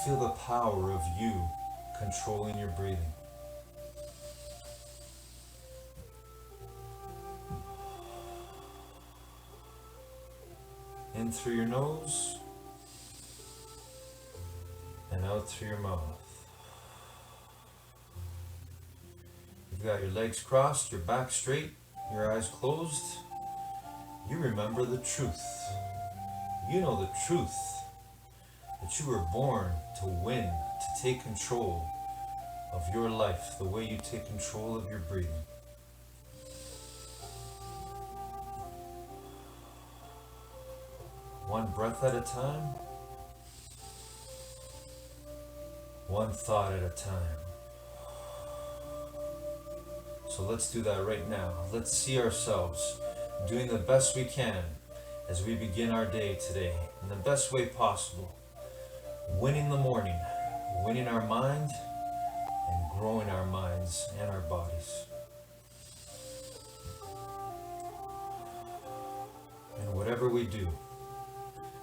feel the power of you controlling your breathing. In through your nose and out through your mouth. You've got your legs crossed, your back straight, your eyes closed. You remember the truth. You know the truth that you were born to win, to take control of your life the way you take control of your breathing. One breath at a time, one thought at a time. So let's do that right now. Let's see ourselves doing the best we can as we begin our day today in the best way possible. Winning the morning, winning our mind, and growing our minds and our bodies. And whatever we do.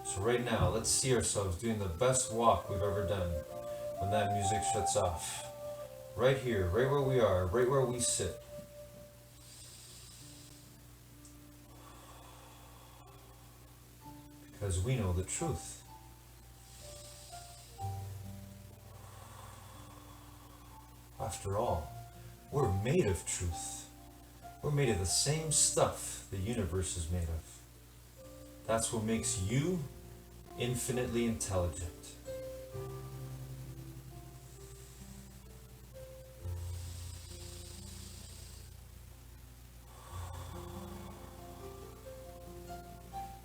So right now, let's see ourselves doing the best walk we've ever done when that music shuts off. Right here, right where we are, right where we sit. Because we know the truth. After all, we're made of truth. We're made of the same stuff the universe is made of. That's what makes you infinitely intelligent.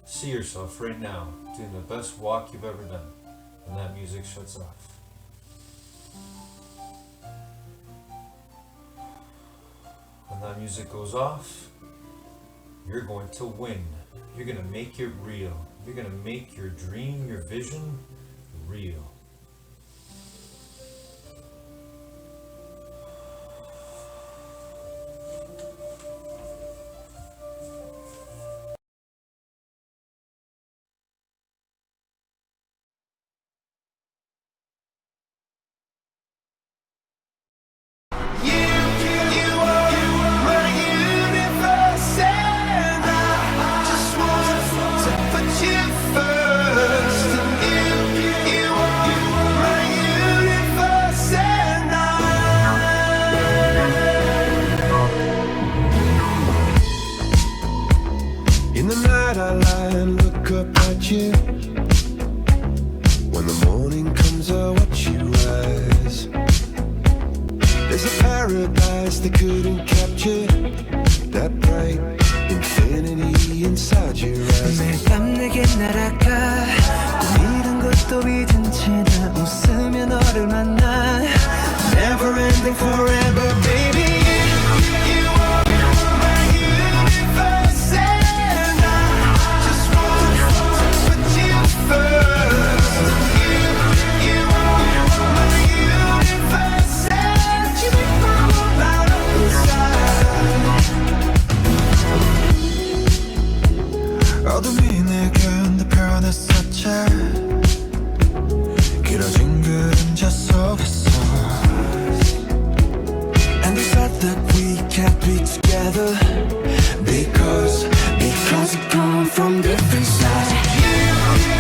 See yourself right now doing the best walk you've ever done when that music shuts off. When that music goes off, you're going to win. You're going to make it real. You're going to make your dream, your vision real. In the night I lie and look up at you. When the morning comes I watch you rise. There's a paradise they couldn't capture. That bright infinity inside your eyes. 매일 밤 내게 날아가 꿈이란 것도 잊은 채 나 웃으며 너를 만나 Never ending forever baby. 어둠이 내겐 더 변했었지. 길어진 그림자 속에서 And the fact that we can't be together Because we come from different sides.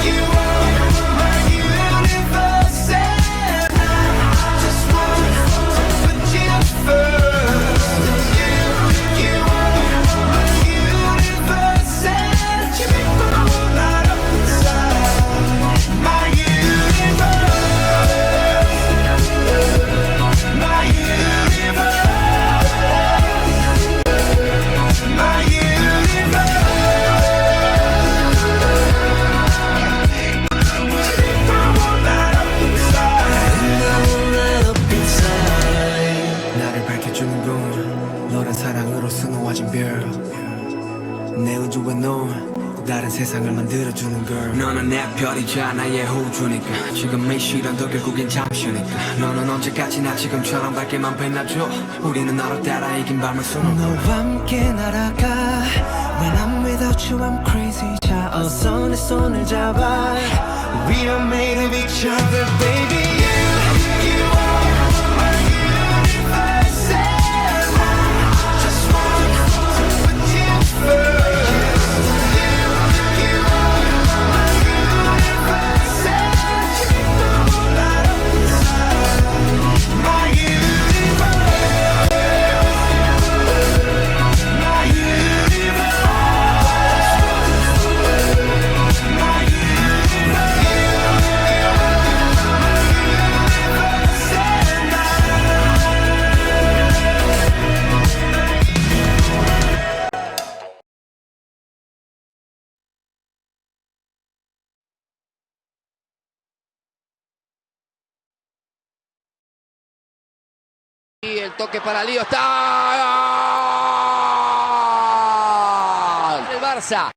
You are my universe and I just want to put you first. You are my universe and you make my whole light up inside. My universe, my universe, my universe. 나를 밝혀주는 건 너란 사랑으로 수놓아진 별. 내 우주에 넌 다른 세상을 만들어주는 걸. 너는 내 별이자 나의 호주니까 지금 이 시련도 결국엔 잠시니까 너는 언제까지나 지금처럼 밝게만 빛나줘. 우리는 너로 따라 이긴 밤을 수놓고 너와 함께 날아가. When I'm without you I'm crazy. 자 어서 내 손을 잡아 We are made of each other, baby. You are my universe, and I just want to put you first. You are my universe, and you know that inside my universe, my universe, my Y el toque para Lío está el Barça.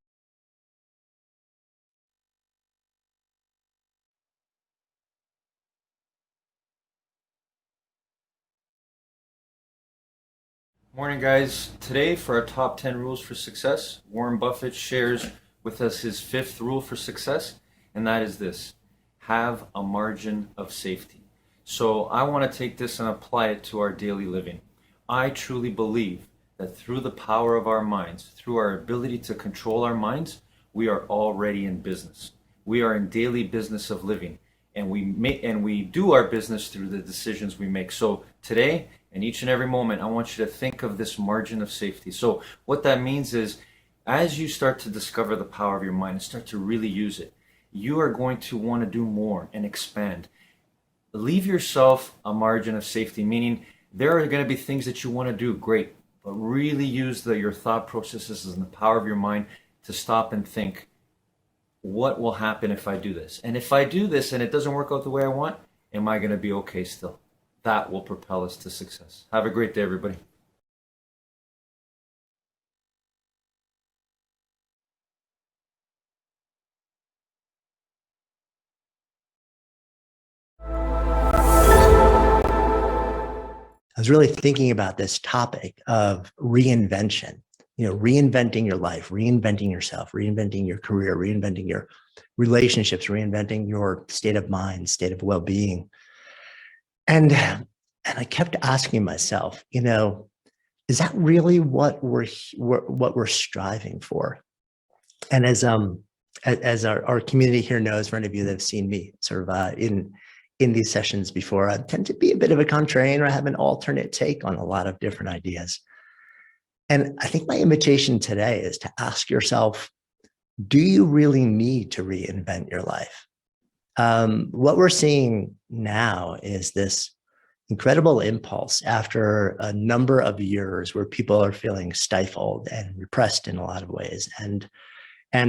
Morning, guys. Today, for our top 10 rules for success, Warren Buffett shares with us his fifth rule for success, and that is this: have a margin of safety. So I want to take this and apply it to our daily living. I truly believe that through the power of our minds, through our ability to control our minds, we are already in business. We are in daily business of living, and we do our business through the decisions we make. So today, and each and every moment, I want you to think of this margin of safety. So what that means is, as you start to discover the power of your mind and start to really use it, you are going to want to do more and expand. Leave yourself a margin of safety, meaning there are going to be things that you want to do, great, but really use your thought processes and the power of your mind to stop and think, what will happen if I do this? And if I do this and it doesn't work out the way I want, am I going to be okay still? That will propel us to success. Have a great day, everybody. I was really thinking about this topic of reinvention, reinventing your life, reinventing yourself, reinventing your career, reinventing your relationships, reinventing your state of mind, state of well-being. And I kept asking myself, is that really what we're striving for? And as our community here knows, for any of you that have seen me sort of in these sessions before, I tend to be a bit of a contrarian, or I have an alternate take on a lot of different ideas. And I think my invitation today is to ask yourself, do you really need to reinvent your life? What we're seeing now is this incredible impulse after a number of years where people are feeling stifled and repressed in a lot of ways, and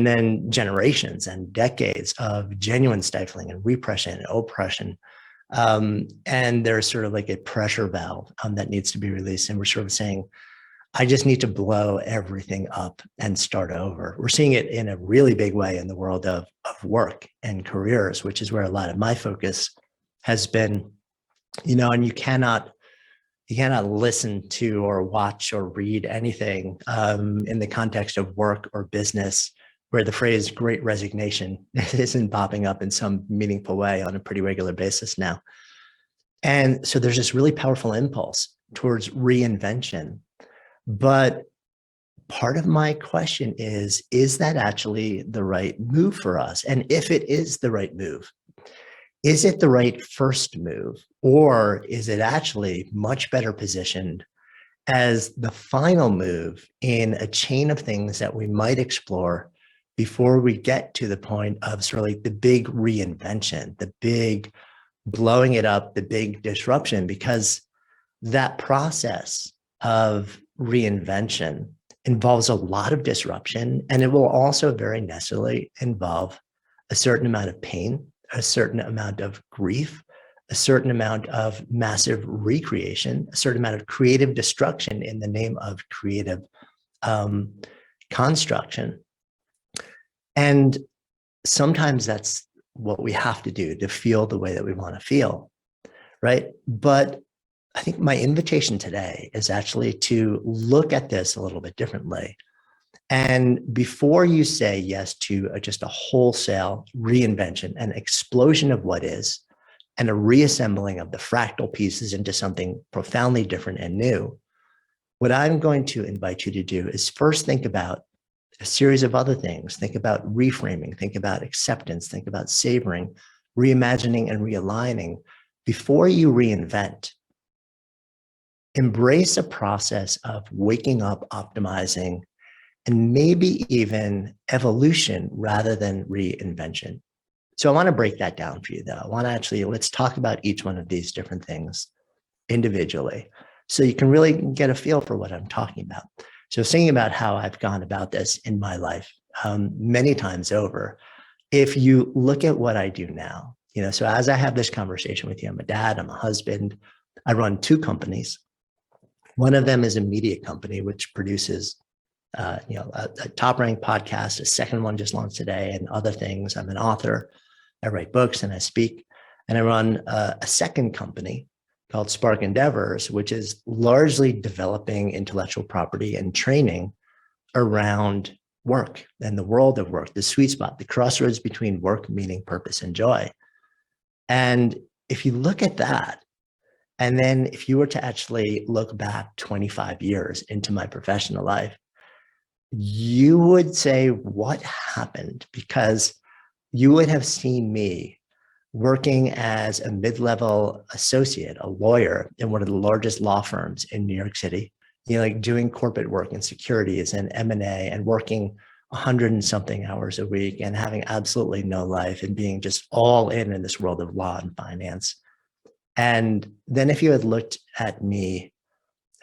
then generations and decades of genuine stifling and repression and oppression. And there's sort of like a pressure valve that needs to be released. And we're sort of saying, I just need to blow everything up and start over. We're seeing it in a really big way in the world of work and careers, which is where a lot of my focus has been, and you cannot listen to or watch or read anything in the context of work or business where the phrase great resignation isn't popping up in some meaningful way on a pretty regular basis now. And so there's this really powerful impulse towards reinvention. But part of my question is that actually the right move for us? And if it is the right move, is it the right first move? Or is it actually much better positioned as the final move in a chain of things that we might explore before we get to the point of sort of like the big reinvention, the big blowing it up, the big disruption? Because that process of reinvention involves a lot of disruption, and it will also very necessarily involve a certain amount of pain, a certain amount of grief, a certain amount of massive recreation, a certain amount of creative destruction in the name of creative construction. And sometimes that's what we have to do to feel the way that we want to feel, right? But I think my invitation today is actually to look at this a little bit differently And before you say yes to just a wholesale reinvention, an explosion of what is, and a reassembling of the fractal pieces into something profoundly different and new, what I'm going to invite you to do is first think about a series of other things. Think about reframing, think about acceptance, think about savoring, reimagining, and realigning. Before you reinvent, embrace a process of waking up, optimizing, and maybe even evolution rather than reinvention. So I want to break that down for you, though. I want to actually, let's talk about each one of these different things individually so you can really get a feel for what I'm talking about. So thinking about how I've gone about this in my life many times over, if you look at what I do now, so as I have this conversation with you, I'm a dad, I'm a husband, I run 2 companies. One of them is a media company, which produces a top-ranked podcast. A second one just launched today, and other things. I'm an author. I write books and I speak. And I run a second company called Spark Endeavors, which is largely developing intellectual property and training around work and the world of work, the sweet spot, the crossroads between work, meaning, purpose, and joy. And if you look at that, and then if you were to actually look back 25 years into my professional life, you would say, what happened? Because you would have seen me working as a mid-level associate, a lawyer in one of the largest law firms in New York City, like doing corporate work in securities and M&A and working 100 and something hours a week and having absolutely no life and being just all in this world of law and finance. And then if you had looked at me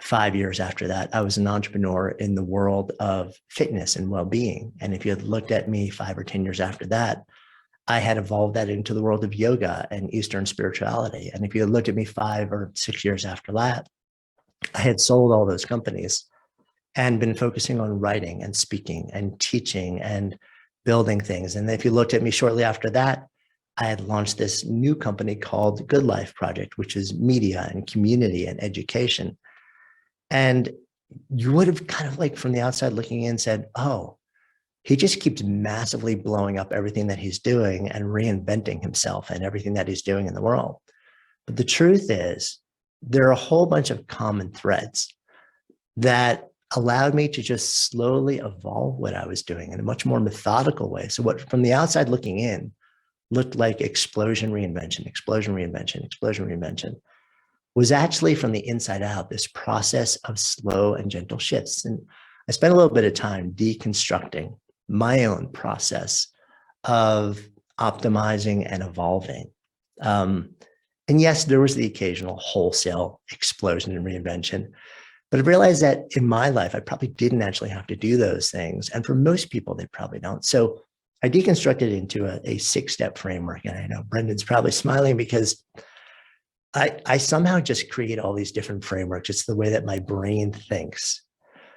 5 years after that, I was an entrepreneur in the world of fitness and well-being. And if you had looked at me 5 or 10 years after that, I had evolved that into the world of yoga and Eastern spirituality. And if you had looked at me 5 or 6 years after that, I had sold all those companies and been focusing on writing and speaking and teaching and building things. And if you looked at me shortly after that, I had launched this new company called Good Life Project, which is media and community and education. And you would have kind of like from the outside looking in said, oh, he just keeps massively blowing up everything that he's doing and reinventing himself and everything that he's doing in the world. But the truth is, there are a whole bunch of common threads that allowed me to just slowly evolve what I was doing in a much more methodical way. So what from the outside looking in looked like explosion, reinvention, explosion, reinvention, explosion, reinvention, was actually from the inside out, this process of slow and gentle shifts. And I spent a little bit of time deconstructing my own process of optimizing and evolving. And yes, there was the occasional wholesale explosion and reinvention, but I realized that in my life, I probably didn't actually have to do those things. And for most people, they probably don't. So I deconstructed into a 6-step framework. And I know Brendan's probably smiling because I somehow just create all these different frameworks. It's the way that my brain thinks.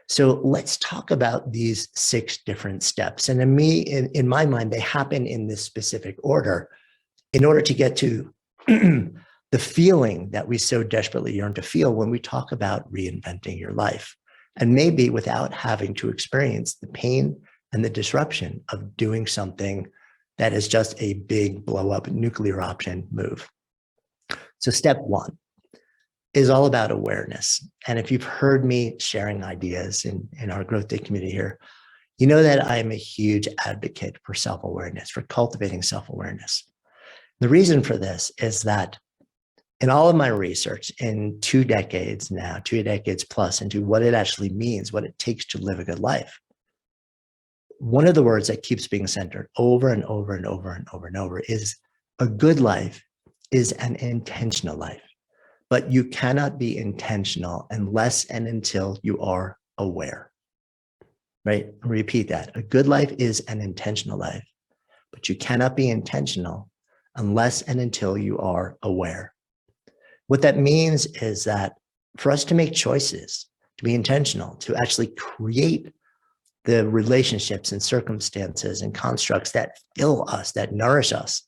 So let's talk about these 6 different steps. And in my mind, they happen in this specific order in order to get to the feeling that we so desperately yearn to feel when we talk about reinventing your life. And maybe without having to experience the pain and the disruption of doing something that is just a big blow up nuclear option move. So step 1 is all about awareness. And if you've heard me sharing ideas in our Growth Day community here, you know that I am a huge advocate for self-awareness, for cultivating self-awareness. The reason for this is that in all of my research in 2 decades now, 2 decades plus into what it actually means, what it takes to live a good life, one of the words that keeps being centered over and over and over and over and over is a good life is an intentional life. But you cannot be intentional unless and until you are aware, right? Repeat that. A good life is an intentional life, but you cannot be intentional unless and until you are aware. What that means is that for us to make choices, to be intentional, to actually create the relationships and circumstances and constructs that fill us, that nourish us,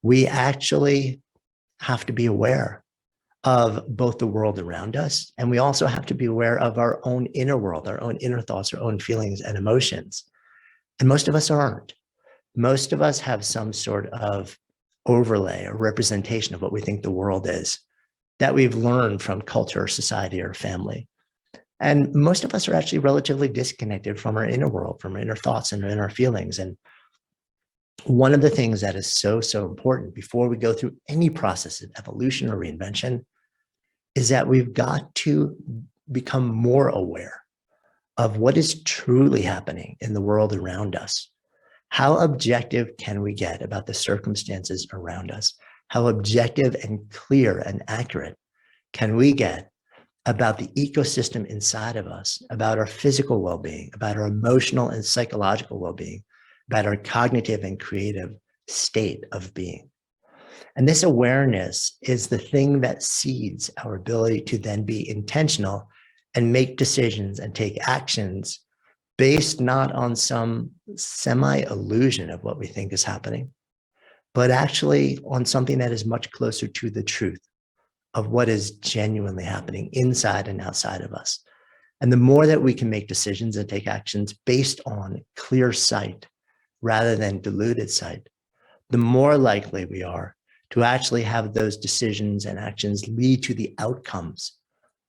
we actually have to be aware of both the world around us, and we also have to be aware of our own inner world, our own inner thoughts, our own feelings and emotions. And most of us aren't. Most of us have some sort of overlay or representation of what we think the world is that we've learned from culture or society or family. And most of us are actually relatively disconnected from our inner world, from our inner thoughts and our inner feelings. And one of the things that is so, so important before we go through any process of evolution or reinvention is that we've got to become more aware of what is truly happening in the world around us. How objective can we get about the circumstances around us? How objective and clear and accurate can we get about the ecosystem inside of us, about our physical well-being, about our emotional and psychological well-being, about our cognitive and creative state of being? And this awareness is the thing that seeds our ability to then be intentional and make decisions and take actions based not on some semi-illusion of what we think is happening, but actually on something that is much closer to the truth of what is genuinely happening inside and outside of us. And the more that we can make decisions and take actions based on clear sight rather than diluted sight, the more likely we are to actually have those decisions and actions lead to the outcomes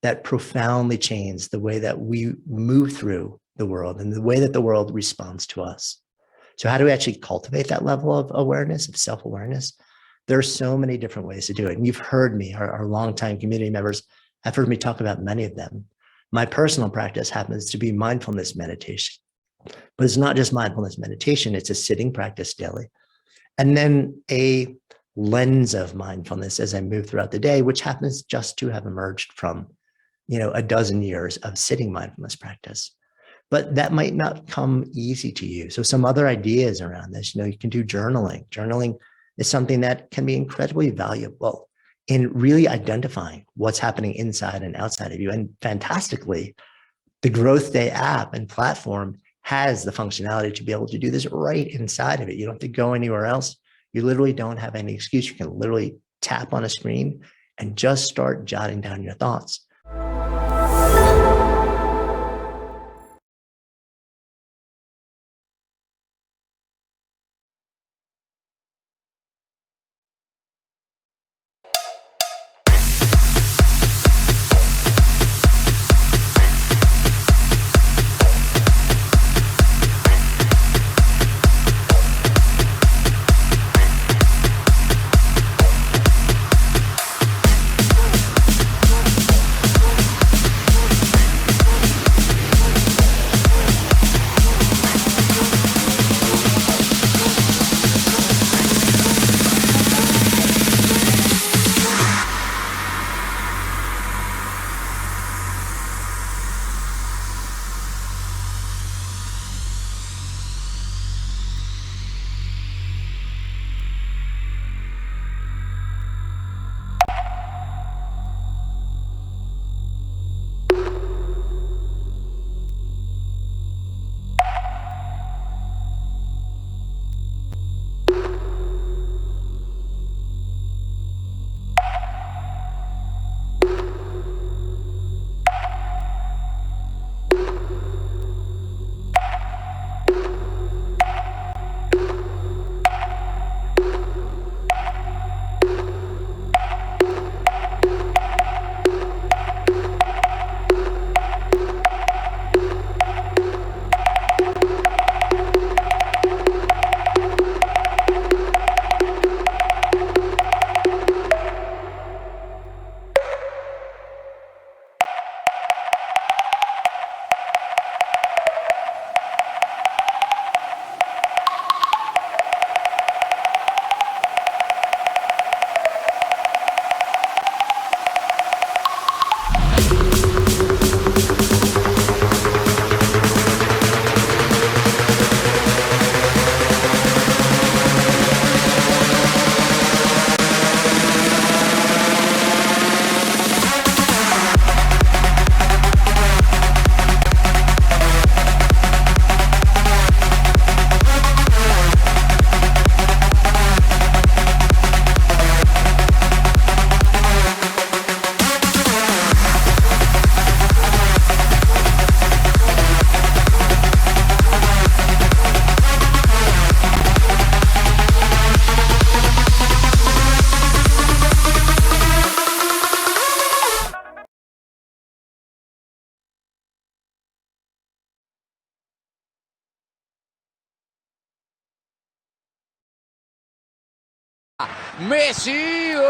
that profoundly change the way that we move through the world and the way that the world responds to us. So how do we actually cultivate that level of awareness, of self-awareness? There are so many different ways to do it. And you've heard me, our longtime community members have heard me talk about many of them. My personal practice happens to be mindfulness meditation, but it's not just mindfulness meditation, it's a sitting practice daily. And then a lens of mindfulness as I move throughout the day, which happens just to have emerged from, a dozen years of sitting mindfulness practice. But that might not come easy to you. So some other ideas around this, you can do journaling. Journaling is something that can be incredibly valuable in really identifying what's happening inside and outside of you. And fantastically, the Growth Day app and platform has the functionality to be able to do this right inside of it. You don't have to go anywhere else. You literally don't have any excuse. You can literally tap on a screen and just start jotting down your thoughts. Messi. ¡Gol!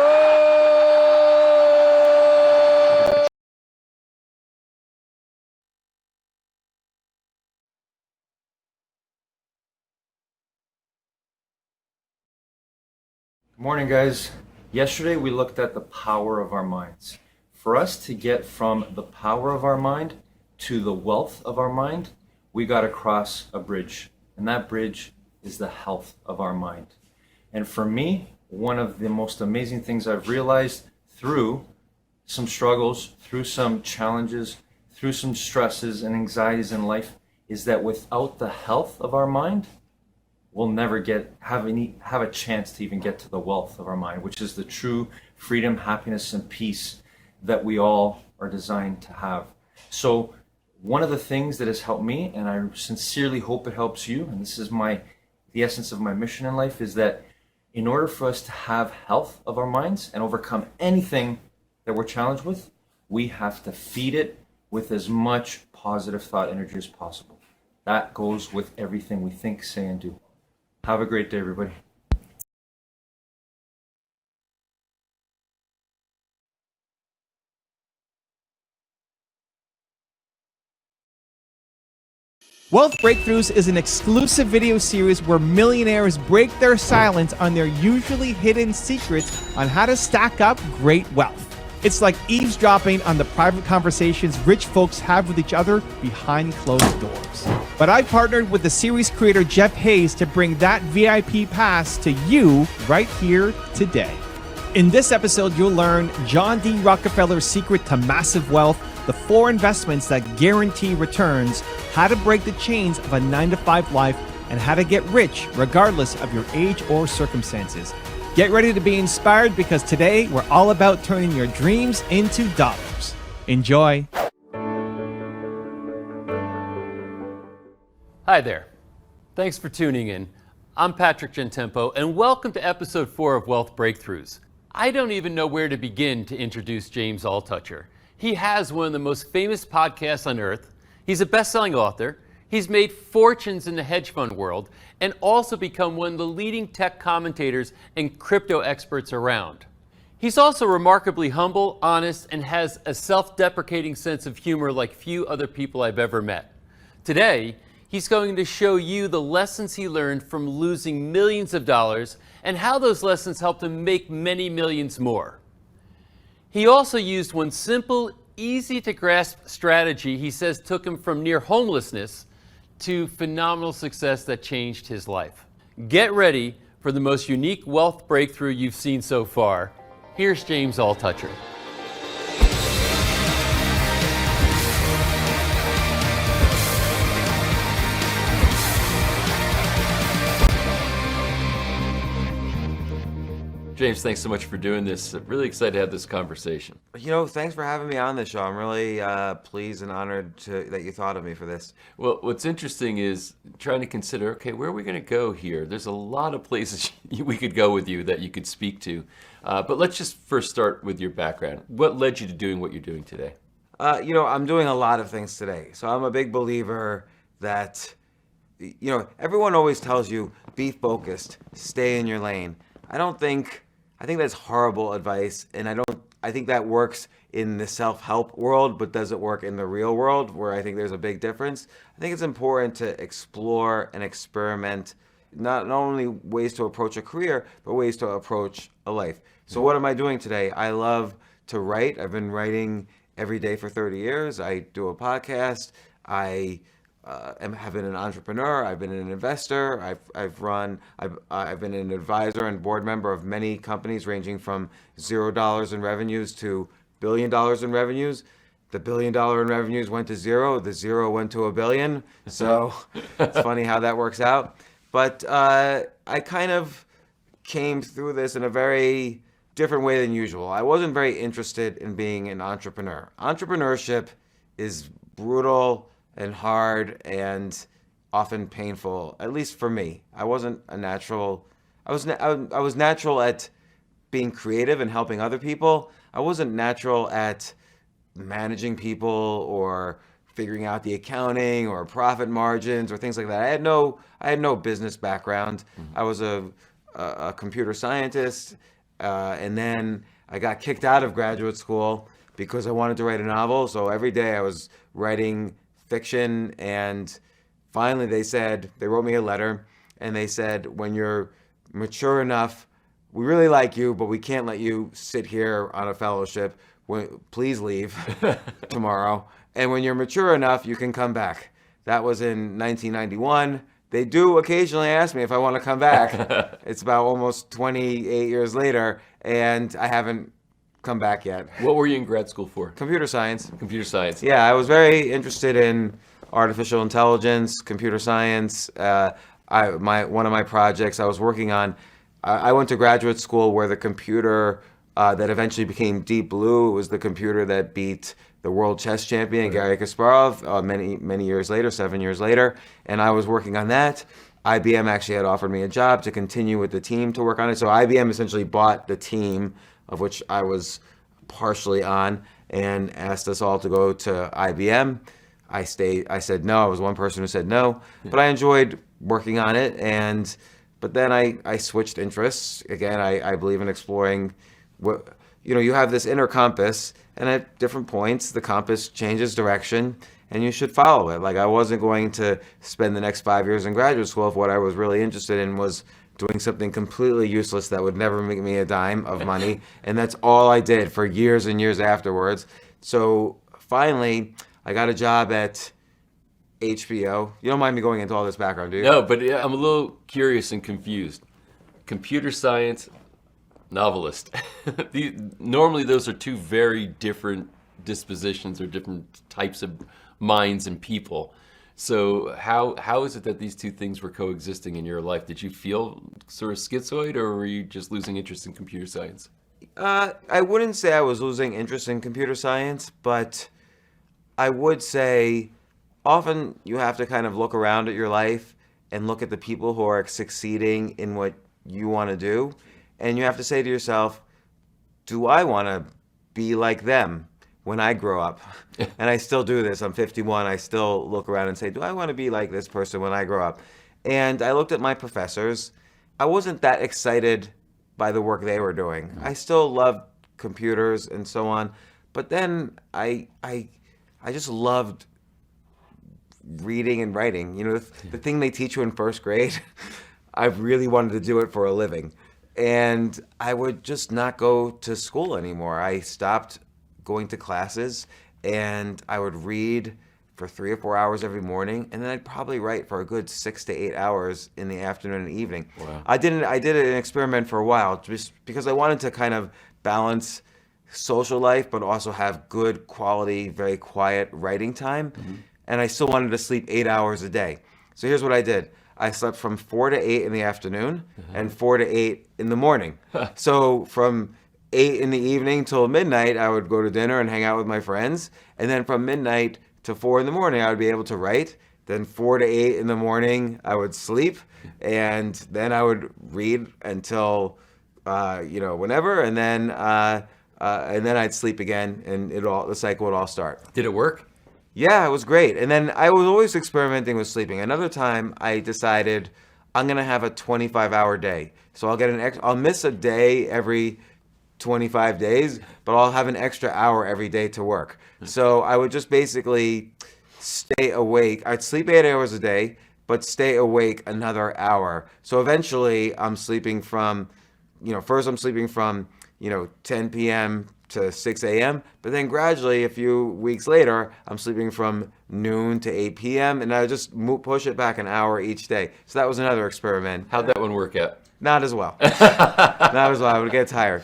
Morning, guys. Yesterday we looked at the power of our minds. For us to get from the power of our mind to the wealth of our mind, we got to cross a bridge. And that bridge is the health of our mind. And for me, one of the most amazing things I've realized through some struggles, through some challenges, through some stresses and anxieties in life is that without the health of our mind, we'll never have a chance to even get to the wealth of our mind, which is the true freedom, happiness, and peace that we all are designed to have. So one of the things that has helped me, and I sincerely hope it helps you, and this is the essence of my mission in life, is that in order for us to have health of our minds and overcome anything that we're challenged with, we have to feed it with as much positive thought energy as possible. That goes with everything we think, say, and do. Have a great day, everybody. Wealth Breakthroughs is an exclusive video series where millionaires break their silence on their usually hidden secrets on how to stack up great wealth. It's like eavesdropping on the private conversations rich folks have with each other behind closed doors. But I partnered with the series creator Jeff Hayes to bring that VIP pass to you right here today. In this episode, you'll learn John D. Rockefeller's secret to massive wealth, the 4 investments that guarantee returns, how to break the chains of a 9-to-5 life, and how to get rich regardless of your age or circumstances. Get ready to be inspired because today we're all about turning your dreams into dollars. Enjoy. Hi there. Thanks for tuning in. I'm Patrick Gentempo, and welcome to episode 4 of Wealth Breakthroughs. I don't even know where to begin to introduce James Altucher. He has one of the most famous podcasts on earth. He's a best-selling author. He's made fortunes in the hedge fund world and also become one of the leading tech commentators and crypto experts around. He's also remarkably humble, honest, and has a self-deprecating sense of humor like few other people I've ever met. Today, he's going to show you the lessons he learned from losing millions of dollars and how those lessons helped him make many millions more. He also used one simple, easy to grasp strategy he says took him from near homelessness to phenomenal success that changed his life. Get ready for the most unique wealth breakthrough you've seen so far. Here's James Altucher. James, thanks so much for doing this. I'm really excited to have this conversation. You know, thanks for having me on this show. I'm really pleased and honored that you thought of me for this. Well, what's interesting is trying to consider, okay, where are we going to go here? There's a lot of places we could go with you that you could speak to. But let's just first start with your background. What led you to doing what you're doing today? You know, I'm doing a lot of things today. So I'm a big believer that, you know, everyone always tells you, be focused, stay in your lane. I think that's horrible advice, and I think that works in the self-help world, but does it work in the real world, where I think there's a big difference? I think it's important to explore and experiment, not only ways to approach a career, but ways to approach a life. So what am I doing today? I love to write. I've been writing every day for 30 years. I do a podcast. I have been an entrepreneur. I've been an investor. I've been an advisor and board member of many companies ranging from $0 in revenues to $1 billion in revenues. The $1 billion in revenues went to zero. The zero went to $1 billion. So it's funny how that works out. But I kind of came through this in a very different way than usual. I wasn't very interested in being an entrepreneur. Entrepreneurship is brutal and hard and often painful, at least for me. I wasn't a natural. I was natural at being creative and helping other people. I wasn't natural at managing people or figuring out the accounting or profit margins or things like that. I had no business background. I was a computer scientist And then I got kicked out of graduate school because I wanted to write a novel. So every day I was writing fiction, and finally they wrote me a letter, and they said, when you're mature enough, we really like you, but we can't let you sit here on a fellowship. Please leave tomorrow. And when you're mature enough, you can come back. That was in 1991. They do occasionally ask me if I want to come back. It's about almost 28 years later, and I haven't come back yet. What were you in grad school for? Computer science. Computer science. Yeah, I was very interested in artificial intelligence, computer science. One of my projects I was working on, I went to graduate school where the computer that eventually became Deep Blue was the computer that beat the world chess champion, Garry Kasparov, many years later, 7 years later. And I was working on that. IBM actually had offered me a job to continue with the team to work on it. So IBM essentially bought the team, of which I was partially on, and asked us all to go to IBM. I said no. I was one person who said no, but I enjoyed working on it. But then I switched interests. Again, I believe in exploring what, you have this inner compass, and at different points, the compass changes direction, and you should follow it. Like, I wasn't going to spend the next 5 years in graduate school if what I was really interested in was doing something completely useless that would never make me a dime of money. And that's all I did for years and years afterwards. So finally, I got a job at HBO. You don't mind me going into all this background, do you? No, but I'm a little curious and confused. Computer science, novelist. Normally those are two very different dispositions or different types of minds and people. So how is it that these two things were coexisting in your life? Did you feel sort of schizoid, or were you just losing interest in computer science? I wouldn't say I was losing interest in computer science, but I would say often you have to kind of look around at your life and look at the people who are succeeding in what you want to do. And you have to say to yourself, do I want to be like them when I grow up? And I still do this. I'm 51. I still look around and say, do I want to be like this person when I grow up? And I looked at my professors. I wasn't that excited by the work they were doing. I still loved computers and so on. But then I just loved reading and writing. The thing they teach you in first grade, I really wanted to do it for a living. And I would just not go to school anymore. I stopped going to classes, and I would read for 3 or 4 hours every morning, and then I'd probably write for a good 6 to 8 hours in the afternoon and evening. Wow. I did an experiment for a while just because I wanted to kind of balance social life, but also have good quality, very quiet writing time. Mm-hmm. And I still wanted to sleep 8 hours a day. So here's what I did. I slept from 4 to 8 in the afternoon and 4 to 8 in the morning. So from 8 in the evening till midnight, I would go to dinner and hang out with my friends. And then from midnight to 4 in the morning, I would be able to write. Then 4 to 8 in the morning, I would sleep. And then I would read until, whenever. And then I'd sleep again, and the cycle would all start. Did it work? Yeah, it was great. And then I was always experimenting with sleeping. Another time I decided I'm going to have a 25-hour day. So I'll miss a day every 25 days, but I'll have an extra hour every day to work. So I would just basically stay awake. I'd sleep 8 hours a day, but stay awake another hour. So eventually I'm sleeping from, first I'm sleeping from, 10 p.m. to 6 a.m. But then gradually, a few weeks later, I'm sleeping from noon to 8 p.m. And I just push it back an hour each day. So that was another experiment. How'd that one work out? Not as well. Not as well. I would get tired.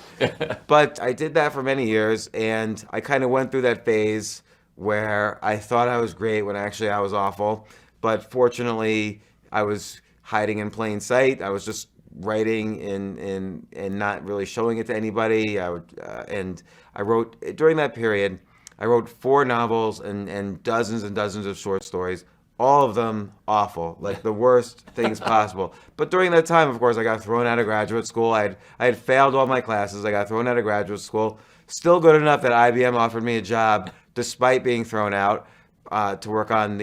But I did that for many years, and I kind of went through that phase where I thought I was great when actually I was awful. But fortunately, I was hiding in plain sight. I was just writing and not really showing it to anybody. And I wrote, during that period, I wrote 4 novels and dozens of short stories, all of them awful, like the worst things possible. But during that time, of course, I got thrown out of graduate school. I had failed all my classes. I got thrown out of graduate school. Still good enough that IBM offered me a job despite being thrown out to work on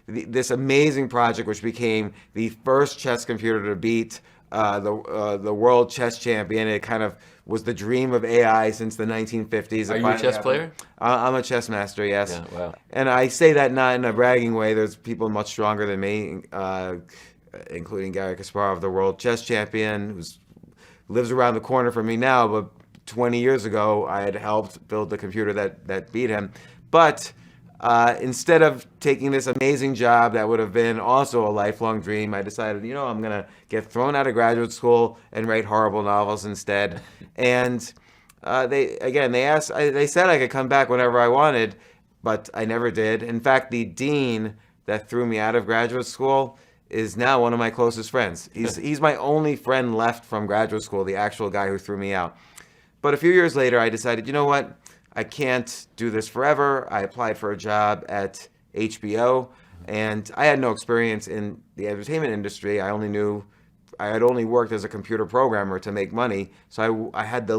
this amazing project, which became the first chess computer to beat the world chess champion. It kind of was the dream of AI since the 1950s. Are you a chess player? I'm a chess master, yes. Yeah, wow. And I say that not in a bragging way. There's people much stronger than me, including Garry Kasparov, the world chess champion, who lives around the corner from me now. But 20 years ago, I had helped build the computer that beat him. But instead of taking this amazing job that would have been also a lifelong dream, I decided, I'm going to get thrown out of graduate school and write horrible novels instead. And they said I could come back whenever I wanted, but I never did. In fact, the dean that threw me out of graduate school is now one of my closest friends. He's my only friend left from graduate school, the actual guy who threw me out. But a few years later, I decided, you know what? I can't do this forever. I applied for a job at HBO, and I had no experience in the entertainment industry. I had only worked as a computer programmer to make money. So I had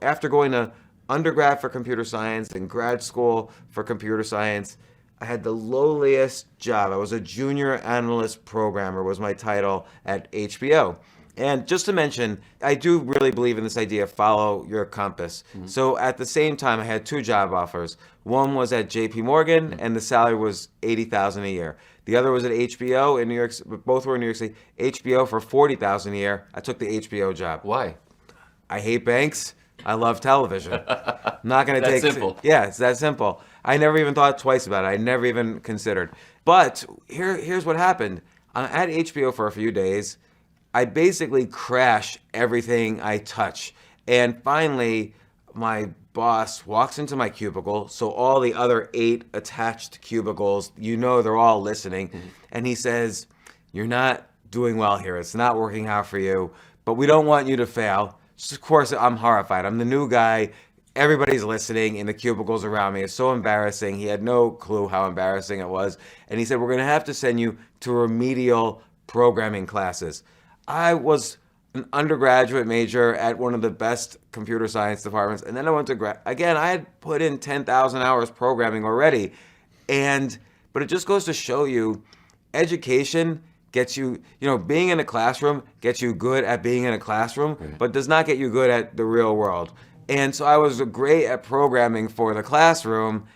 after going to undergrad for computer science and grad school for computer science, I had the lowliest job. I was a junior analyst programmer was my title at HBO. And just to mention, I do really believe in this idea of follow your compass. Mm-hmm. So at the same time, I had two job offers. One was at JP Morgan, and the salary was $80,000 a year. The other was at HBO in New York. Both were in New York City. HBO for $40,000 a year. I took the HBO job. Why? I hate banks. I love television. I'm not going to take. Simple. Yeah, it's that simple. I never even thought twice about it. I never even considered. But here's what happened. I'm at HBO for a few days. I basically crash everything I touch. And finally, my boss walks into my cubicle, so all the other 8 attached cubicles, they're all listening. Mm-hmm. And he says, "You're not doing well here. It's not working out for you, but we don't want you to fail." So of course, I'm horrified. I'm the new guy. Everybody's listening in the cubicles around me. It's so embarrassing. He had no clue how embarrassing it was. And he said, "We're going to have to send you to remedial programming classes." I was an undergraduate major at one of the best computer science departments, and then I went to again. I had put in 10,000 hours programming already, but it just goes to show you, education gets you, being in a classroom gets you good at being in a classroom, but does not get you good at the real world. And so I was great at programming for the classroom,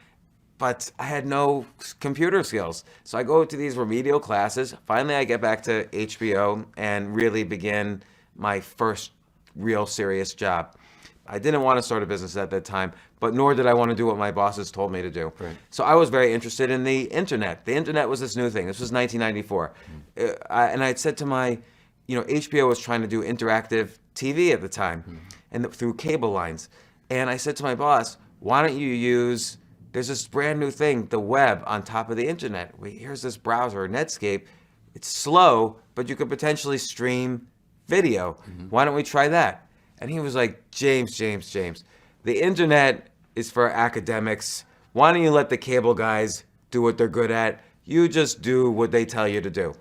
but I had no computer skills. So I go to these remedial classes. Finally, I get back to HBO and really begin my first real serious job. I didn't want to start a business at that time, but nor did I want to do what my bosses told me to do. Right. So I was very interested in the internet. The internet was this new thing. This was 1994. And I had said to HBO was trying to do interactive TV at the time, and through cable lines. And I said to my boss, "Why don't you use, there's this brand new thing, the web on top of the internet. Here's this browser, Netscape. It's slow, but you could potentially stream video. Why don't we try that?" And he was like, James, the internet is for academics. Why don't you let the cable guys do what they're good at? You just do what they tell you to do."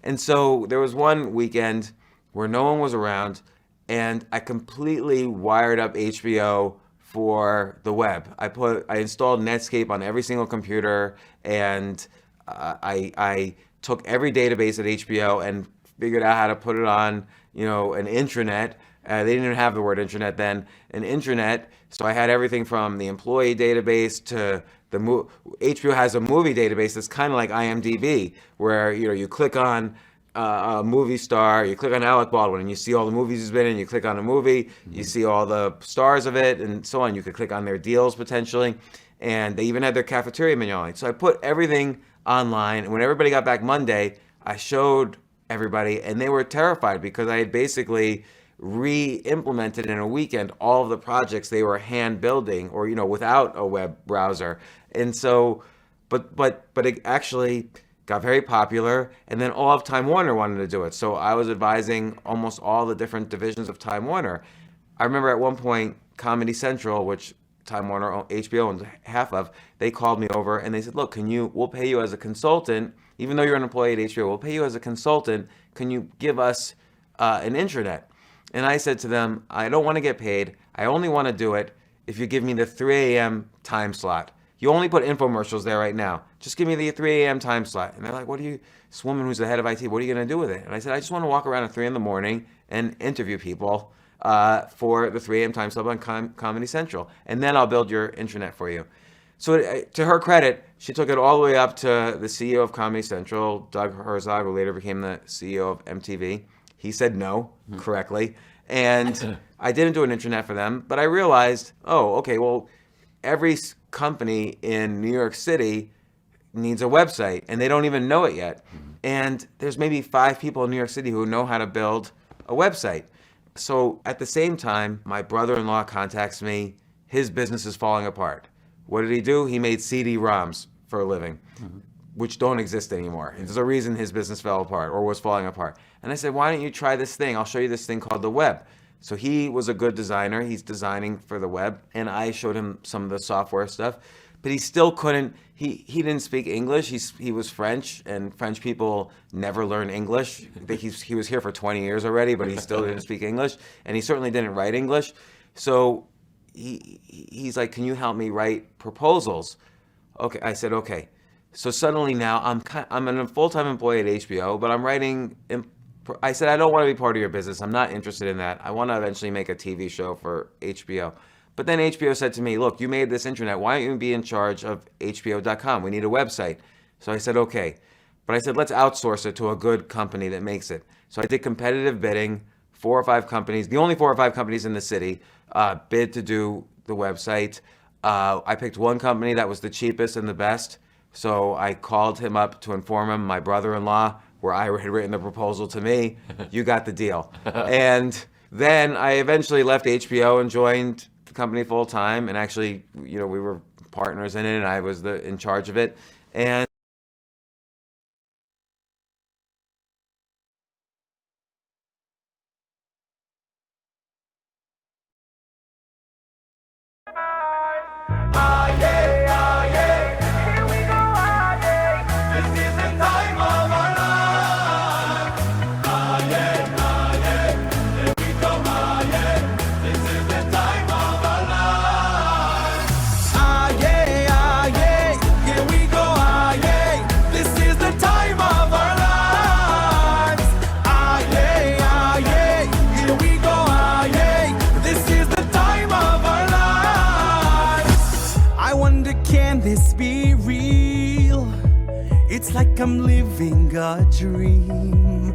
And so there was one weekend where no one was around, and I completely wired up HBO for the web. I installed Netscape on every single computer, and I took every database at HBO and figured out how to put it on, an intranet. They didn't even have the word intranet then, an intranet. So I had everything from the employee database to HBO has a movie database that's kind of like IMDb, where you click on a movie star, you click on Alec Baldwin, and you see all the movies he's been in. You click on a movie, you see all the stars of it, and so on. You could click on their deals potentially, and they even had their cafeteria menu online. So I put everything online, and when everybody got back Monday, I showed everybody, and they were terrified because I had basically re-implemented in a weekend all of the projects they were hand building, or without a web browser. And so, but it actually got very popular, and then all of Time Warner wanted to do it. So I was advising almost all the different divisions of Time Warner. I remember at one point, Comedy Central, which Time Warner, HBO owns half of, they called me over and they said, "Look, we'll pay you as a consultant, even though you're an employee at HBO, we'll pay you as a consultant. Can you give us an intranet?" And I said to them, "I don't want to get paid. I only want to do it if you give me the 3 a.m. time slot. You only put infomercials there right now. Just give me the 3 a.m. time slot." And they're like, "This woman who's the head of IT, what are you going to do with it?" And I said, "I just want to walk around at 3 in the morning and interview people for the 3 a.m. time slot on Comedy Central. And then I'll build your intranet for you. So to her credit, she took it all the way up to the CEO of Comedy Central, Doug Herzog, who later became the CEO of MTV. He said no correctly. And I didn't do an intranet for them, but I realized, oh, okay, well, every company in New York City needs a website, and they don't even know it yet. And there's maybe 5 people in New York City who know how to build a website. So at the same time, my brother-in-law contacts me. His business is falling apart. What did he do? He made CD-ROMs for a living, which don't exist anymore. And there's a reason his business fell apart or was falling apart. And I said, why don't you try this thing? I'll show you this thing called the web. So he was a good designer. He's designing for the web. And I showed him some of the software stuff. But he still couldn't, he didn't speak English. He was French, and French people never learn English. He was here for 20 years already, but he still didn't speak English. And he certainly didn't write English. So he's like, can you help me write proposals? Okay, I said, okay. So suddenly now I'm a full-time employee at HBO, but I'm writing. I said, I don't want to be part of your business. I'm not interested in that. I want to eventually make a TV show for HBO. But then HBO said to me, look, you made this intranet. Why don't you be in charge of HBO.com? We need a website. So I said, okay. But I said, let's outsource it to a good company that makes it. So I did competitive bidding. 4 or 5 companies, the only 4 or 5 companies in the city, bid to do the website. I picked one company that was the cheapest and the best. So I called him up to inform him, my brother-in-law, where I had written the proposal to me, you got the deal. And then I eventually left HBO and joined the company full time. And actually, we were partners in it, and I was in charge of it. And I'm living a dream,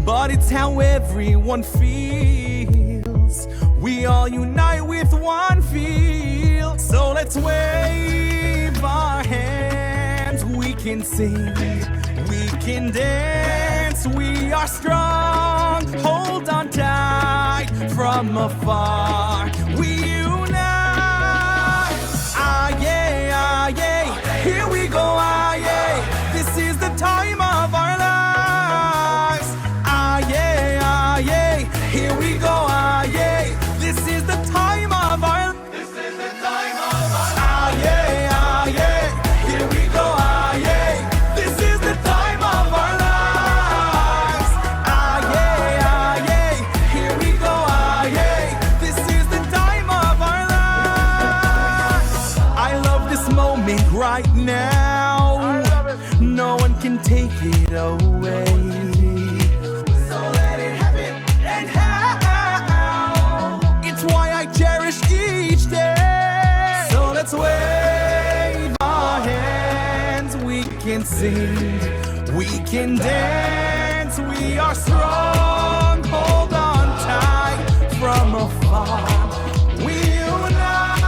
but it's how everyone feels. We all unite with one feel. So let's wave our hands. We can sing, we can dance. We are strong, hold on tight. From afar we unite. Ah yeah, ah yeah, here we go, ah yeah. This is the time of our lives. Ah yeah, ah yeah, here we go, ah yeah. This is the time of our. This is the time of our. Ah yeah, ah yeah, here we go, ah yeah. This is the time of our lives. Ah yeah, ah yeah, here we go, ah yeah. This is the time of our lives. I love this moment right now. No one can take it away. So let it happen and how. It's why I cherish each day. So let's wave our hands. We can sing, we can dance. We are strong, hold on tight. From afar we unite.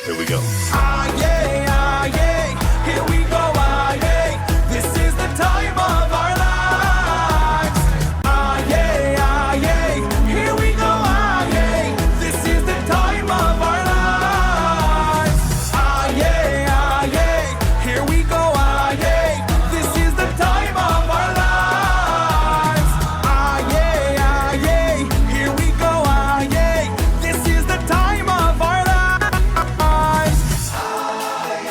Here we go. Ah yeah, ah yeah. Here we go, ah yeah. This is the time of our lives. Ah yeah, ah yeah. Here we go, ah yeah. This is the time of our lives. Ah yeah, ah yeah. Here we go, ah yeah. This is the time of our lives. Ah yeah, ah yeah. Here we go, ah yeah. This is the time of our lives. Ah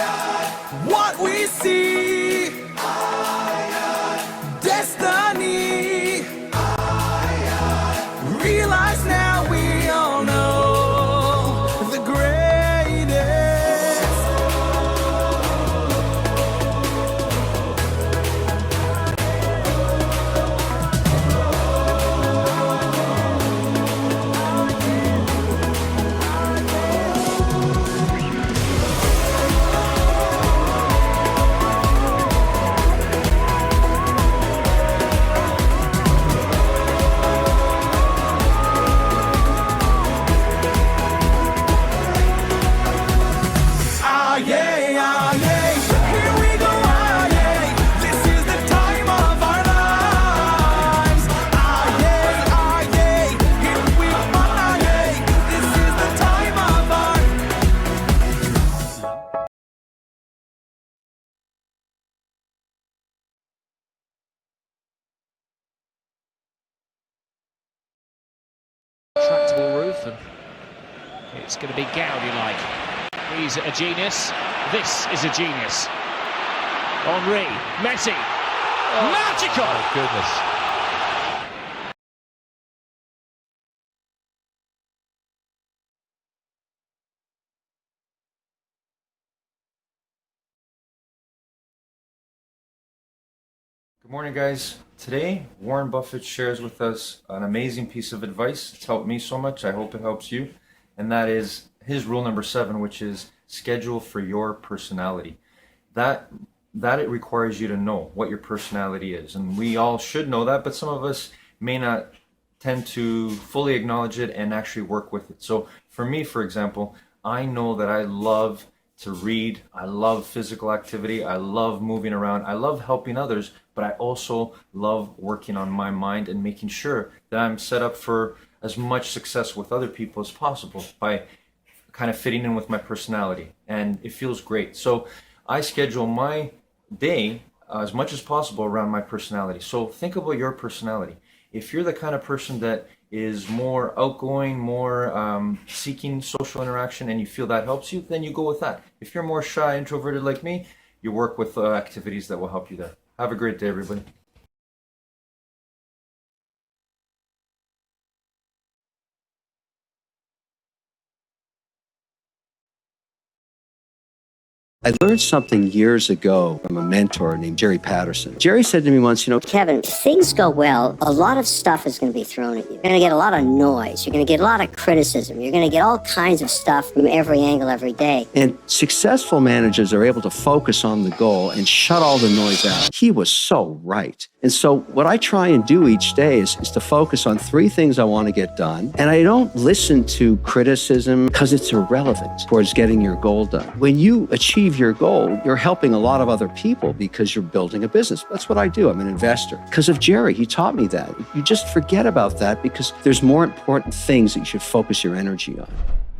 It's going to be Gaudi-like. He's a genius. This is a genius. Henry, Messi. Magical! Oh, goodness. Good morning, guys. Today, Warren Buffett shares with us an amazing piece of advice. It's helped me so much. I hope it helps you. And that is his rule number 7, which is schedule for your personality. That it requires you to know what your personality is. And we all should know that, but some of us may not tend to fully acknowledge it and actually work with it. So for me, for example, I know that I love to read. I love physical activity. I love moving around. I love helping others, but I also love working on my mind and making sure that I'm set up for as much success with other people as possible by kind of fitting in with my personality. And it feels great. So I schedule my day as much as possible around my personality. So think about your personality. If you're the kind of person that is more outgoing, more seeking social interaction, and you feel that helps you, then you go with that. If you're more shy, introverted like me, you work with activities that will help you there. Have a great day, everybody. I learned something years ago from a mentor named Jerry Patterson. Jerry said to me once, Kevin, if things go well, a lot of stuff is going to be thrown at you. You're going to get a lot of noise. You're going to get a lot of criticism. You're going to get all kinds of stuff from every angle every day. And successful managers are able to focus on the goal and shut all the noise out. He was so right. And so what I try and do each day is to focus on 3 things I want to get done. And I don't listen to criticism because it's irrelevant towards getting your goal done. When you achieve your goal, you're helping a lot of other people because you're building a business. That's what I do. I'm an investor. Because of Jerry, he taught me that. You just forget about that because there's more important things that you should focus your energy on.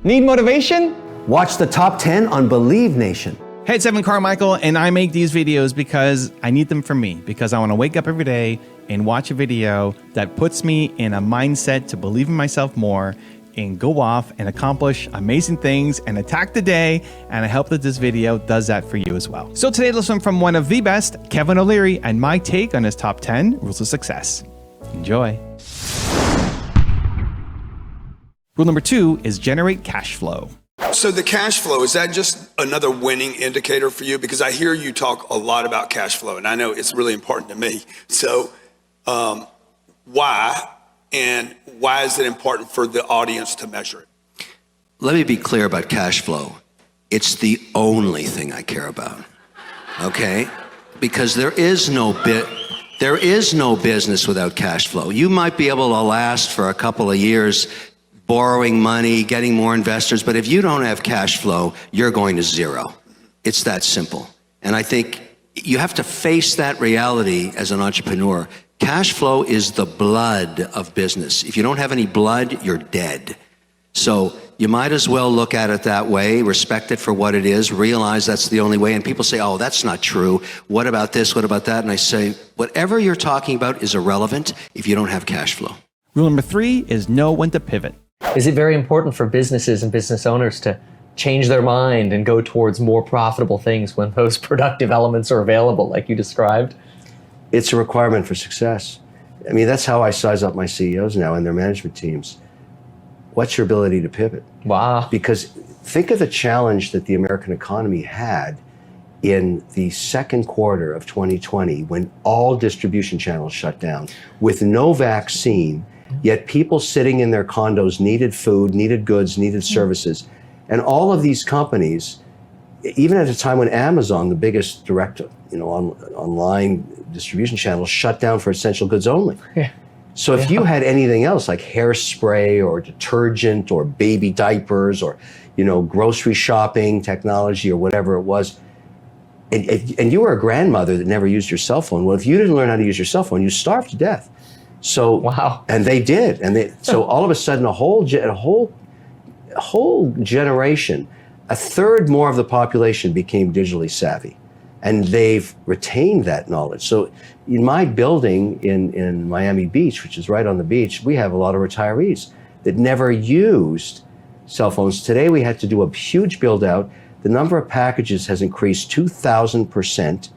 Need motivation? Watch the top 10 on Believe Nation. Hey, it's Evan Carmichael, and I make these videos because I need them for me, because I want to wake up every day and watch a video that puts me in a mindset to believe in myself more and go off and accomplish amazing things and attack the day. And I hope that this video does that for you as well. So today, let's learn from one of the best, Kevin O'Leary, and my take on his top 10 rules of success. Enjoy. Rule number 2 is generate cash flow. So the cash flow, is that just another winning indicator for you? Because I hear you talk a lot about cash flow, and I know it's really important to me. So why? And why is it important for the audience to measure it? Let me be clear about cash flow. It's the only thing I care about, okay? Because there is no business without cash flow. You might be able to last for a couple of years borrowing money, getting more investors, but if you don't have cash flow, you're going to zero. It's that simple. And I think you have to face that reality as an entrepreneur. Cash flow is the blood of business. If you don't have any blood, you're dead. So you might as well look at it that way, respect it for what it is, realize that's the only way. And people say, oh, that's not true. What about this? What about that? And I say, whatever you're talking about is irrelevant if you don't have cash flow. Rule number 3 is know when to pivot. Is it very important for businesses and business owners to change their mind and go towards more profitable things when those productive elements are available, like you described? It's a requirement for success. I mean, that's how I size up my CEOs now and their management teams. What's your ability to pivot? Wow. Because think of the challenge that the American economy had in the second quarter of 2020 when all distribution channels shut down with no vaccine, yet people sitting in their condos needed food, needed goods, needed services. And all of these companies, even at a time when Amazon, the biggest direct, online distribution channel, shut down for essential goods only. Yeah. So if you had anything else like hairspray or detergent or baby diapers or, grocery shopping technology or whatever it was, and you were a grandmother that never used your cell phone, well, if you didn't learn how to use your cell phone, you starved to death. So, wow. And they did. So all of a sudden, a whole generation, a third more of the population became digitally savvy. And they've retained that knowledge. So in my building in Miami Beach, which is right on the beach, we have a lot of retirees that never used cell phones. Today we had to do a huge build out. The number of packages has increased 2,000%.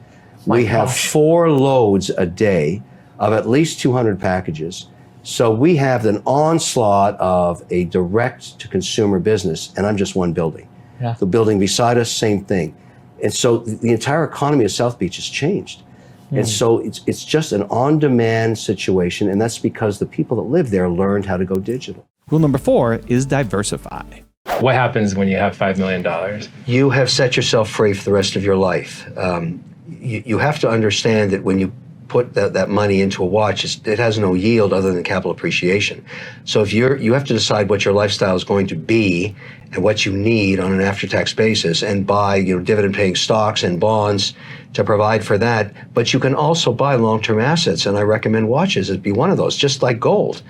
We have 4 loads a day of at least 200 packages. So we have an onslaught of a direct-to-consumer business, and I'm just one building. Yeah. The building beside us, same thing. And so the entire economy of South Beach has changed. And so it's just an on-demand situation, and that's because the people that live there learned how to go digital. Rule number 4 is diversify. What happens when you have $5 million? You have set yourself free for the rest of your life. You have to understand that when you put that money into a watch, it has no yield other than capital appreciation. So if you have to decide what your lifestyle is going to be and what you need on an after-tax basis, and buy dividend-paying stocks and bonds to provide for that. But you can also buy long-term assets, and I recommend watches as be one of those, just like gold.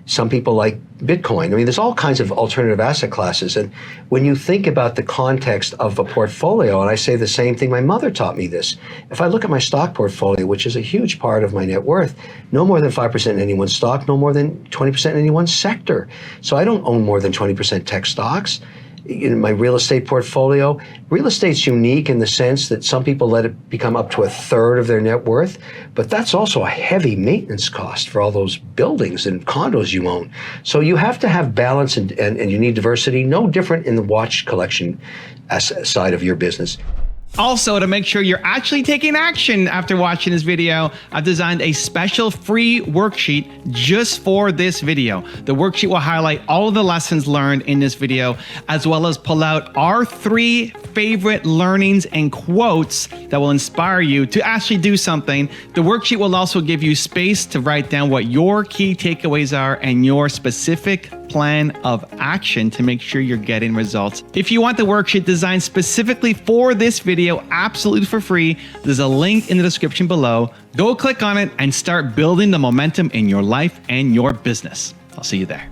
Some people like Bitcoin. I mean, there's all kinds of alternative asset classes. And when you think about the context of a portfolio, and I say the same thing, my mother taught me this. If I look at my stock portfolio, which is a huge part of my net worth, no more than 5% in any one stock, no more than 20% in any one sector. So I don't own more than 20% tech stocks. In my real estate portfolio, real estate's unique in the sense that some people let it become up to 1/3 of their net worth, but that's also a heavy maintenance cost for all those buildings and condos you own. So you have to have balance and you need diversity, no different in the watch collection side of your business. Also, to make sure you're actually taking action after watching this video, I've designed a special free worksheet just for this video. The worksheet will highlight all of the lessons learned in this video, as well as pull out our 3 favorite learnings and quotes that will inspire you to actually do something. The worksheet will also give you space to write down what your key takeaways are and your specific plan of action to make sure you're getting results. If you want the worksheet designed specifically for this video, absolutely for free, there's a link in the description below. Go click on it and start building the momentum in your life and your business. I'll see you there.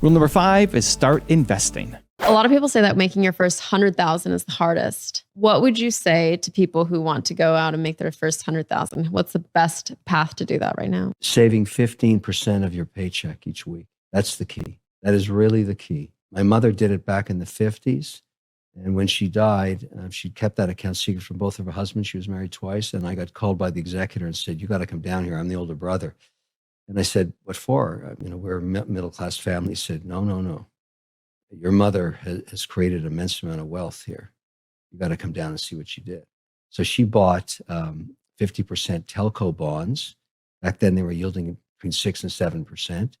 Rule number 5 is start investing. A lot of people say that making your first 100,000 is the hardest. What would you say to people who want to go out and make their first 100,000? What's the best path to do that right now? Saving 15% of your paycheck each week. That's the key. That is really the key. My mother did it back in the 50s. And when she died, she kept that account secret from both of her husbands. She was married twice. And I got called by the executor and said, "You got to come down here. I'm the older brother." And I said, "What for? We're a middle-class family." He said, No. Your mother has created an immense amount of wealth here. You got to come down and see what she did. So she bought 50% telco bonds. Back then they were yielding between 6 and 7%.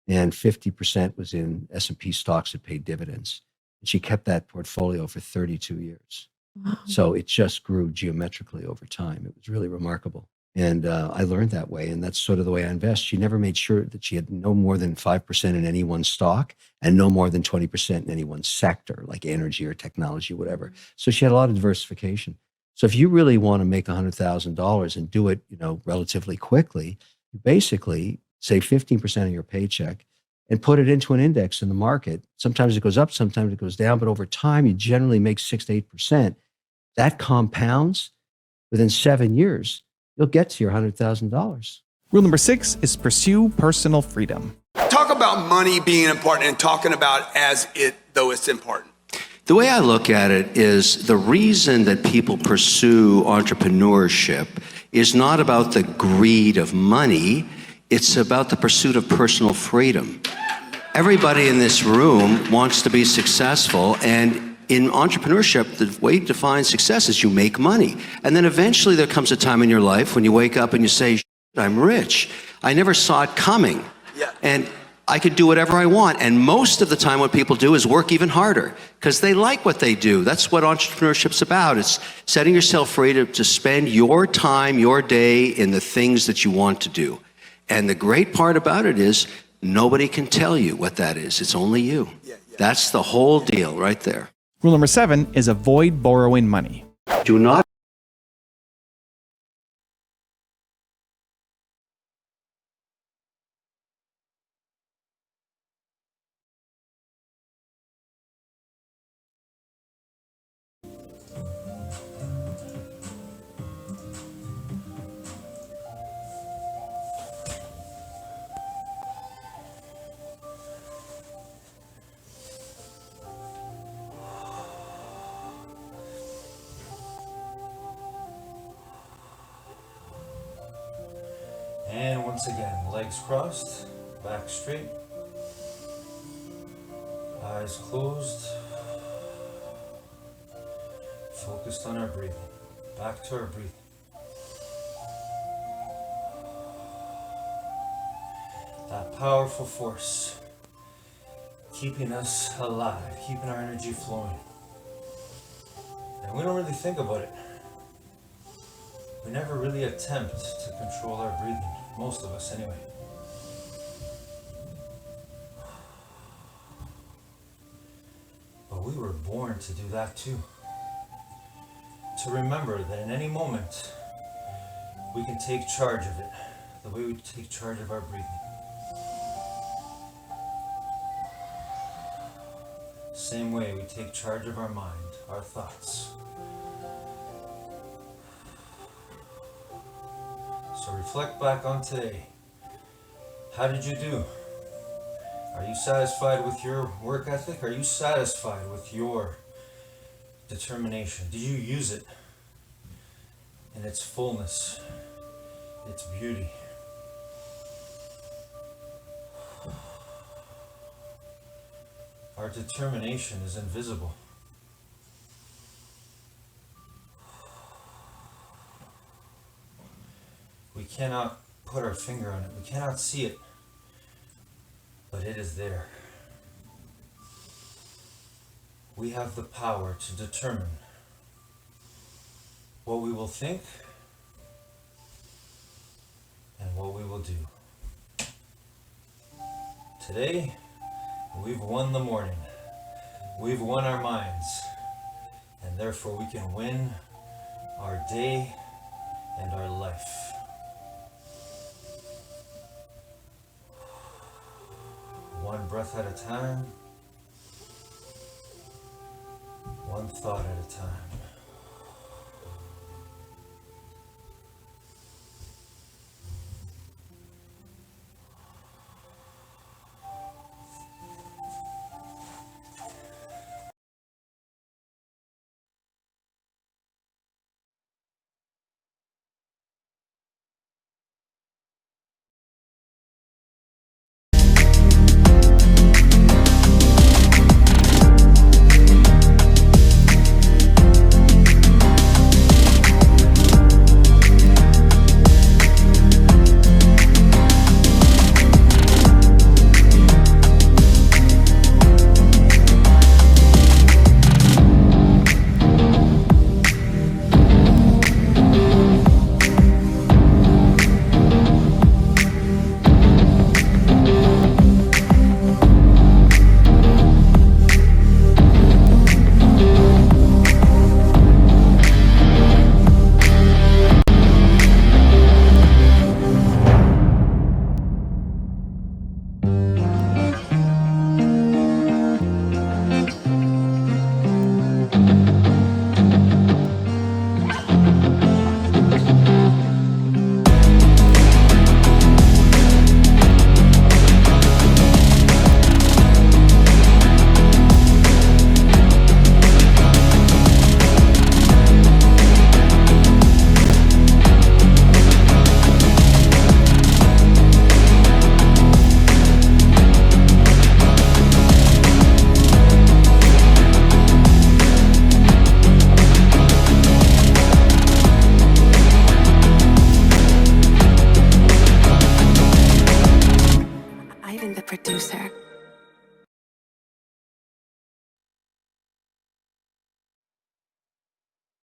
And 50% was in S&P stocks that paid dividends. And she kept that portfolio for 32 years. Wow. So it just grew geometrically over time. It was really remarkable. And I learned that way. And that's sort of the way I invest. She never made sure that she had no more than 5% in any one stock and no more than 20% in any one sector, like energy or technology, whatever. So she had a lot of diversification. So if you really want to make $100,000 and do it, relatively quickly, you basically save 15% of your paycheck and put it into an index in the market. Sometimes it goes up, sometimes it goes down, but over time, you generally make 6 to 8%. That compounds. Within 7 years, you'll get to your $100,000. Rule number 6 is pursue personal freedom. Talk about money being important and talking about as though it's important. The way I look at it is the reason that people pursue entrepreneurship is not about the greed of money. It's about the pursuit of personal freedom. Everybody in this room wants to be successful, and in entrepreneurship, the way to define success is you make money. And then eventually there comes a time in your life when you wake up and you say, "I'm rich. I never saw it coming. Yeah. And I could do whatever I want." And most of the time what people do is work even harder because they like what they do. That's what entrepreneurship's about. It's setting yourself free to spend your time, your day in the things that you want to do. And the great part about it is nobody can tell you what that is. It's only you. That's the whole deal right there. Rule number 7 is avoid borrowing money. Do not And once again, legs crossed, back straight, eyes closed, focused on our breathing. Back to our breathing. That powerful force keeping us alive, keeping our energy flowing. And we don't really think about it. We never really attempt to control our breathing, most of us anyway. But we were born to do that too. To remember that in any moment, we can take charge of it, the way we take charge of our breathing. Same way we take charge of our mind, our thoughts. So reflect back on today. How did you do? Are you satisfied with your work ethic? Are you satisfied with your determination? Did you use it in its fullness, its beauty? Our determination is invisible. We cannot put our finger on it. We cannot see it, but it is there. We have the power to determine what we will think and what we will do. Today, we've won the morning. We've won our minds, and therefore we can win our day and our life. One breath at a time, one thought at a time. Ivan the producer.